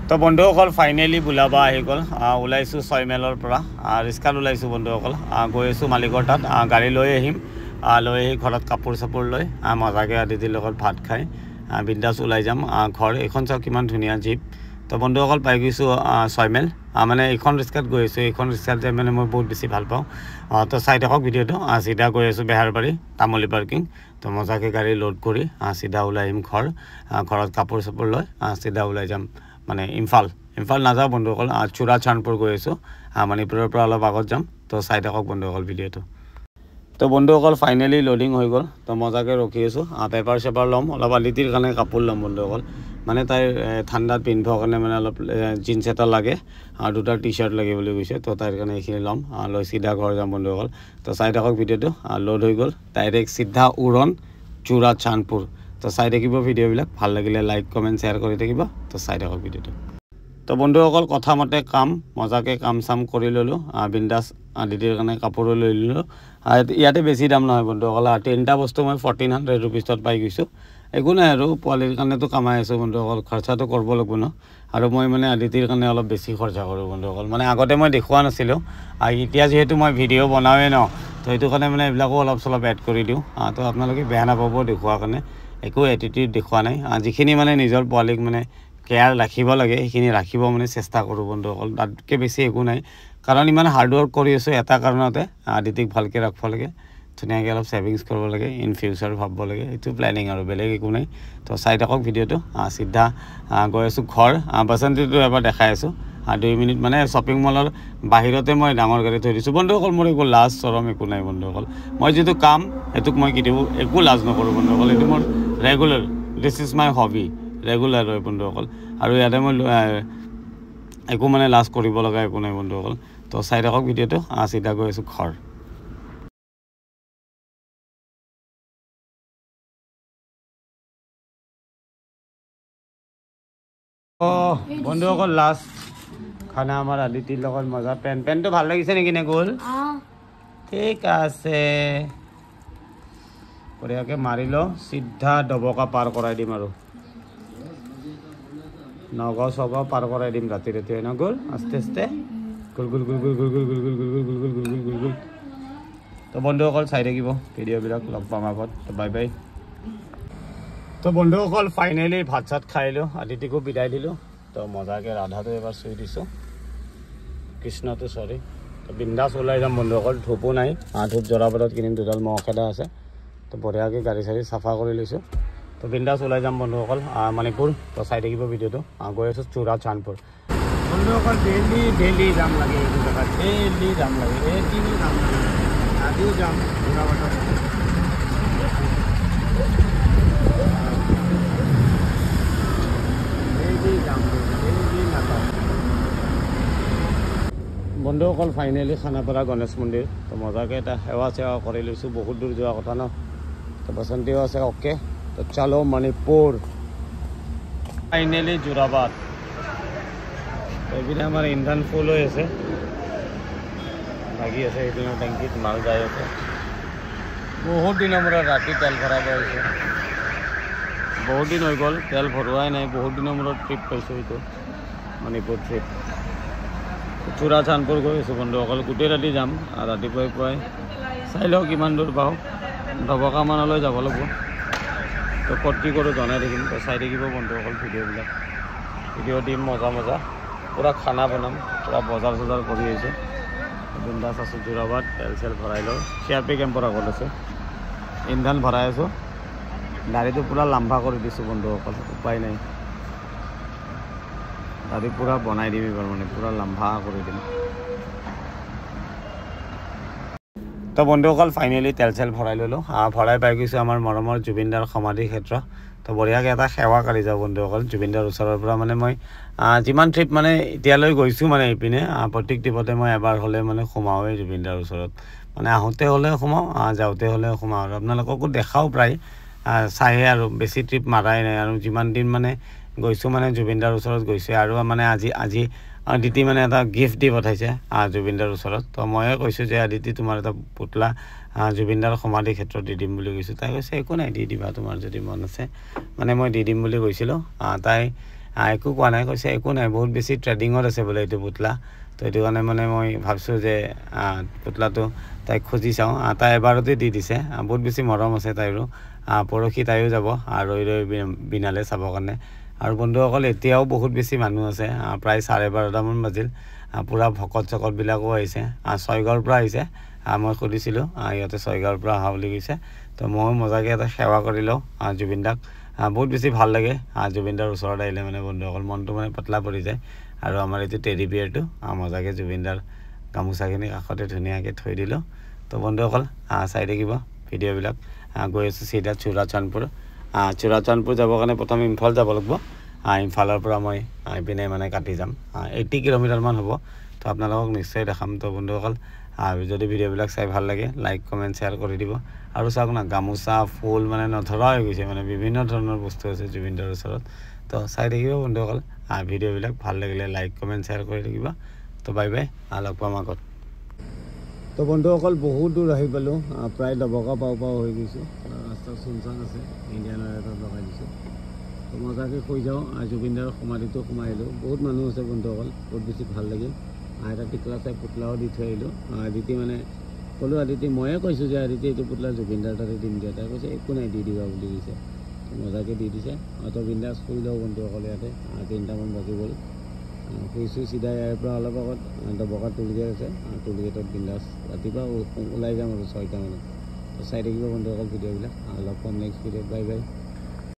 তো বন্ধুসকল ফাইনেলি বুলাবা আহি গ'ল ওলাইছোঁ 6 মাইলৰ পৰা ৰিস্কাত ওলাইছোঁ বন্ধুসকল গৈ আছোঁ মালিকৰ তাত গাড়ী লৈ আহিম লৈ আহি ঘৰত কাপোৰ চাপোৰ লৈ মজাকৈ আদিতিৰ লগত ভাত খাই বিন্দাছ ওলাই যাম ঘৰ এইখন চাওক কিমান ধুনীয়া জীপ তো বন্ধুসকল পাই গৈছোঁ 6 মাইল মানে এইখন ৰিস্কাত গৈ আছোঁ এইখন ৰিস্কাত যাই মানে মই বহুত বেছি ভাল পাওঁ তো চাই থাকক ভিডিঅ'টো চিধা গৈ আছোঁ বেহাৰবাৰী তামুলী পাৰ্কিং তো মজাকৈ গাড়ী লোড কৰি চিধা ওলাই আহিম ঘৰত কাপোৰ চাপোৰ লৈ চিধা ওলাই যাম মানে ইম্ফাল নাযাওঁ বন্ধুসকল চুৰা চানপুৰ গৈ আছোঁ মণিপুৰৰ পৰা অলপ আগত যাম তো চাই থাকক বন্ধুসকল ভিডিঅ'টো তো বন্ধুসকল ফাইনেলি লোডিং হৈ গ'ল তো মজাকৈ ৰখি আছোঁ পেপাৰ চেপাৰ ল'ম অলপ আদিতিৰ কাৰণে কাপোৰ ল'ম বন্ধুসকল মানে তাইৰ ঠাণ্ডাত পিন্ধিবৰ কাৰণে মানে অলপ জিন্স এটা লাগে আৰু দুটা টি চাৰ্ট লাগে বুলি কৈছে তো তাইৰ কাৰণে এইখিনি ল'ম লৈ চিধা ঘৰ যাম বন্ধুসকল তো চাই থাকক ভিডিঅ'টো লোড হৈ গ'ল ডাইৰেক্ট চিধা উৰণ চুৰা চানপুৰ তো চাই থাকিব ভিডিঅ'বিলাক ভাল লাগিলে লাইক কমেণ্ট শ্বেয়াৰ কৰি থাকিব তো চাই থাকক ভিডিঅ'টো তো বন্ধুসকল কথা মতে মজাকৈ কাম চাম কৰি ল'লোঁ বিন্দাছ আদিতিৰ কাৰণে কাপোৰো লৈ ল'লোঁ ইয়াতে বেছি দাম নহয় বন্ধুসকল তিনিটা বস্তু মই 1400 ৰুপিছত পাই গৈছোঁ একো নাই আৰু পোৱালিৰ কাৰণেতো কামাই আছোঁ বন্ধুসকল খৰচাটো কৰিব লাগিব ন আৰু মই মানে আদিতিৰ কাৰণে অলপ বেছি খৰচা কৰোঁ বন্ধুসকল মানে আগতে মই দেখুওৱা নাছিলোঁ এতিয়া যিহেতু মই ভিডিঅ' বনাওঁৱেই ন তো সেইটো কাৰণে মানে এইবিলাকো অলপ চলপ এড কৰি দিওঁ তো আপোনালোকে বেয়া নাপাব দেখুওৱাৰ কাৰণে একো এটিটিউড দেখুওৱা নাই যিখিনি মানে নিজৰ পোৱালিক মানে কেয়াৰ ৰাখিব লাগে সেইখিনি ৰাখিব মানে চেষ্টা কৰোঁ বন্ধুসকল তাতকৈ বেছি একো নাই কাৰণ ইমান হাৰ্ড ৱৰ্ক কৰি আছোঁ এটা কাৰণতে আদিতিক ভালকৈ ৰাখিব লাগে ধুনীয়াকৈ অলপ ছেভিংছ কৰিব লাগে ইন ফিউচাৰ ভাবিব লাগে এইটো প্লেনিং আৰু বেলেগ একো নাই তো চাই থাকক ভিডিঅ'টো চিধা গৈ আছোঁ ঘৰ বাচন্তীটো এবাৰ দেখাই আছোঁ 2 মিনিট মানে শ্বপিং মলৰ বাহিৰতে মই ডাঙৰ গাড়ী থৈ দিছোঁ বন্ধুসকল মোৰ একো লাজ চৰম একো নাই বন্ধুসকল মই যিটো কাম সেইটোক মই কেতিয়াও একো লাজ নকৰোঁ বন্ধুসকল এইটো মোৰ regular this is my hobby regular হয় বন্ধুসকল আৰু ইয়াতে মই একো মানে লাজ কৰিব লগা একো নাই বন্ধুসকল তো চাই থাকক ভিডিঅ'টো চিধা গৈ আছোঁ ঘৰ বন্ধুসকল লাষ্ট খানা আমাৰ আদিতিৰ লগত মজা পেনটো ভাল লাগিছে নেকি নে গ'ল ঠিক আছে বঢ়িয়াকৈ মাৰি লওঁ চিধা ডবকা পাৰ কৰাই দিম আৰু নগাঁও চগাঁও পাৰ কৰাই দিম ৰাতি হয় ন গ'ল আস্তে আস্তে গুল গুল গুল গুল গুল গুল গুল গুল গুল গুল গুল গুল গুল গুল গুল গুল তো বন্ধুসকল চাই থাকিব ভিডিঅ'বিলাক লগ পাম আগত তো বাই বাই তো বন্ধুসকল ফাইনেলি ভাত চাত খাইলোঁ আদিতিকো বিদায় দিলোঁ তো মজাকৈ ৰাধাটো এবাৰ চুই দিছোঁ কৃষ্ণটো চৰি তো বিন্দাছ ওলাই যাম বন্ধুসকল ধূপো নাই ধূপ জ্বলাবলত কিনিম দুডাল মহ খেদা আছে তো বঢ়িয়াকৈ গাড়ী চাড়ী চাফা কৰি লৈছোঁ তো বিন্দাছ ওলাই যাম বন্ধুসকল মণিপুৰ তো চাই থাকিব ভিডিঅ'টো গৈ আছোঁ চুৰা চানপুৰ বন্ধুসকল ডেইলি যাম লাগে এইটো জেগাত ডেইলি যাম লাগে এদিনো যাম লাগে আজিও যাম যোৰাবাটত বন্ধুসকল ফাইনেলি খানাপাৰা গণেশ মন্দিৰ তো মজাকৈ এটা সেৱা চেৱা কৰি লৈছোঁ বহুত দূৰ যোৱা কথা ন তো বসন্তীও আছে অ'কে তো চলো মণিপুৰ ফাইনেলি যোৰাবাট এইপিনে আমাৰ ইন্ধন ফুল হৈ আছে লাগি আছে এইপিনে টেংকিত মাল যাই আছে বহুত দিনৰ মূৰত ৰাতি তেল ভৰাব হৈছে বহুত দিন হৈ গ'ল তেল ভৰোৱাই নাই বহুত দিনৰ মূৰত ট্ৰিপ পাইছোঁ এইটো মণিপুৰ ট্ৰিপ চুৰা চানপুৰ গৈ আছোঁ বন্ধুসকল গোটেই ৰাতি যাম আৰু ৰাতিপুৱাই পুৱাই চাই লওঁ কিমান দূৰ পাওঁ ডবকামানলৈ যাব লাগিব তো ক'ত কি কৰোঁ জনাই থাকিম তো চাই থাকিব বন্ধুসকল ভিডিঅ' দিম মজা পূৰা খানা বনাম পূৰা বজাৰ চজাৰ কৰি আহিছোঁ বিন্দাছ আছোঁ যোৰাবাট তেল চেল ভৰাই লওঁ চিআৰপি কেম্পৰ আগত আছোঁ ইন্ধন ভৰাই আছোঁ গাড়ীটো পূৰা লাম্বা কৰি দিছোঁ বন্ধুসকল উপায় নাই গাড়ী পূৰা বনাই দিম এইবাৰ মানে পূৰা লাম্বা কৰি দিম তো বন্ধুসকল ফাইনেলি তেল চেল ভৰাই ল'লোঁ ভৰাই পাই গৈছোঁ আমাৰ মৰমৰ জুবিনদাৰ সমাধি ক্ষেত্ৰ তো বঢ়িয়াকৈ এটা সেৱা কৰি যাওঁ বন্ধুসকল জুবিনদাৰ ওচৰৰ পৰা মানে মই যিমান ট্ৰিপ মানে এতিয়ালৈ গৈছোঁ মানে এইপিনে প্ৰত্যেক ট্ৰিপতে মই এবাৰ হ'লে মানে সোমাওঁৱেই জুবিনদাৰ ওচৰত মানে আহোঁতে হ'লে সোমাওঁ যাওঁতে হ'লে সোমাওঁ আৰু আপোনালোককো দেখাওঁ প্ৰায় চায়ে আৰু বেছি ট্ৰিপ মাৰাই নাই আৰু যিমান দিন মানে গৈছোঁ মানে জুবিনদাৰ ওচৰত গৈছোঁ আৰু মানে আজি আদিতি মানে এটা গিফ্ট দি পঠাইছে জুবিনদাৰ ওচৰত তো ময়ে কৈছোঁ যে আদিতি তোমাৰ এটা পুতলা জুবিনদাৰ সমাধি ক্ষেত্ৰত দি দিম বুলি কৈছোঁ তাই কৈছে একো নাই দি দিবা তোমাৰ যদি মন আছে মানে মই দি দিম বুলি কৈছিলোঁ তাই একো কোৱা নাই, কৈছে একো নাই, বহুত বেছি ট্ৰেডিঙত আছে বোলে এইটো পুতলা। তো সেইটো কাৰণে মানে মই ভাবিছোঁ যে পুতলাটো তাইক খুজি চাওঁ। তাই এবাৰতে দি দিছে, বহুত বেছি মৰম আছে তাইৰো। পৰহি তাইও যাব ৰৈ ৰৈ বিনালে চাবৰ কাৰণে। আৰু বন্ধুসকল এতিয়াও বহুত বেছি মানুহ আছে, প্ৰায় 12:30মান বাজিল। পূৰা ভকত চকতবিলাকো আহিছে, 6গাঁৱৰ পৰা আহিছে। মই সুধিছিলোঁ, ইহঁতে 6গাঁৱৰ পৰা অহা বুলি কৈছে। তো ময়ো মজাকৈ এটা সেৱা কৰি লওঁ জুবিন দাক। বহুত বেছি ভাল লাগে জুবিন দাৰ ওচৰত আহিলে মানে বন্ধুসকল, মনটো মানে পাতলা পৰি যায়। আৰু আমাৰ এইটো টেডি বিয়াৰটো মজাকৈ জুবিন দাৰ গামোচাখিনি কাষতে ধুনীয়াকৈ থৈ দিলোঁ। তো বন্ধুসকল চাই থাকিব ভিডিঅ'বিলাক। গৈ আছোঁ চিধা চূড়াচান্দপুৰ। চূড়াচান্দপুৰ যাবৰ কাৰণে প্ৰথম ইম্ফল যাব লাগিব। ইম্ফালৰ পৰা মই এইপিনে মানে কাটি যাম, 80 কিলোমিটাৰমান হ'ব। তো আপোনালোকক নিশ্চয় দেখাম। তো বন্ধুসকল যদি ভিডিঅ'বিলাক চাই ভাল লাগে, লাইক কমেণ্ট শ্বেয়াৰ কৰি দিব। আৰু চাওক না, গামোচা ফুল মানে নধৰা হৈ গৈছে, মানে বিভিন্ন ধৰণৰ বস্তু আছে জুবিন দাৰ ওচৰত। তো চাই থাকিব বন্ধুসকল, ভিডিঅ'বিলাক ভাল লাগিলে লাইক কমেণ্ট শ্বেয়াৰ কৰি থাকিব। তো বাই বাই, লগ পাম আগত। তো বন্ধুসকল বহুত দূৰ আহি পালোঁ, প্ৰায় ডবকা পাওঁ হৈ গৈছোঁ। ৰাস্তা চুনচান আছে, ইণ্ডিয়ান অইল এটা লগাই দিছোঁ। তো মজাকৈ শুই যাওঁ। জুবিন দাৰ সমাধিটো সোমাই আহিলোঁ। বহুত মানুহ আছে বন্ধুসকল, বহুত বেছি ভাল লাগিল। এটা টিকলা চাই পুতলাও দি থৈ আহিলোঁ। আদিতি মানে ক'লোঁ, আদিতি ময়ে কৈছোঁ যে আদিতি এইটো পুতলা জুবিন দাৰ তাতে দিম দিয়া। তাই কৈছে একো নাই, দি দিবা বুলি কৈছে। মজাকৈ দি দিছে। তো বিন্দাছ শুই লওঁ বন্ধুসকল ইয়াতে। 3টামান বাজি গ'ল। শুইছোঁ চিধা ইয়াৰ পৰা অলপ আগত ডবকা টোলগেট আছে, টোলগেটত বিন্দাছ ৰাতিপুৱা ওলাই যাম আৰু 6টামানত। চাই থাকিব বন্ধুসকল ভিডিঅ'বিলাক। লগ পাম নেক্সট ভিডিঅ'ত, বাই বাই।